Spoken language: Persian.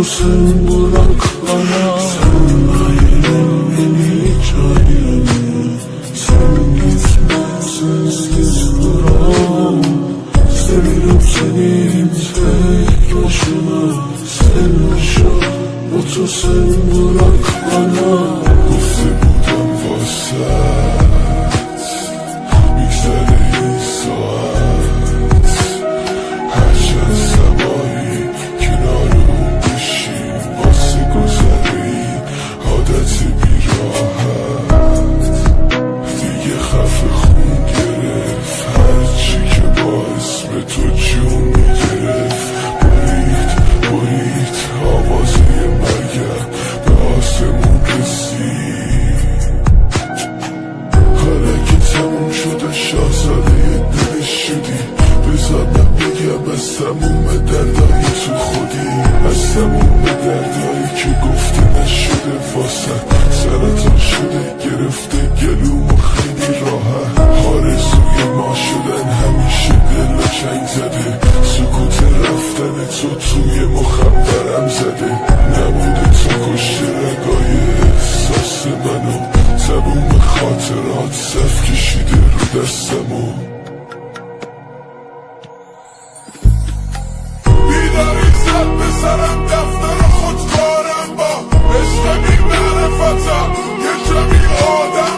sen bırak bana. Sen ailen beni cahilim. Sen gitme sensiz duramam. Seviyorum seni tek başına. Sen aşağı otur sen bırak bana. Gufte budem vasat میگذره ساعت هر چند سمایی کنار اون بشیم واسه گذره این عادت بیراحت دیگه خفه خون گرفت هرچی که با اسم تو جون میگرفت برید آوازه مرگم به آسمون رسید حالا که تموم شده شاهزاده دلش شدی بزنم بگم از تموم دردایی تو خودی از تموم دردایی که گفته نشده واسه سرطان شده گرفته گلومو خیلی راحت آرزوی ما شدن همیشه دل و چنگ زده سکوت رفتن تو توی مخبرم زده نبوده تو کشته رگای احساس منو تموم خاطرات صف کشیده رو دستمو بیداری زد به سرم دفتر خودکارم با عشق بی معرفتم یه کمی آدم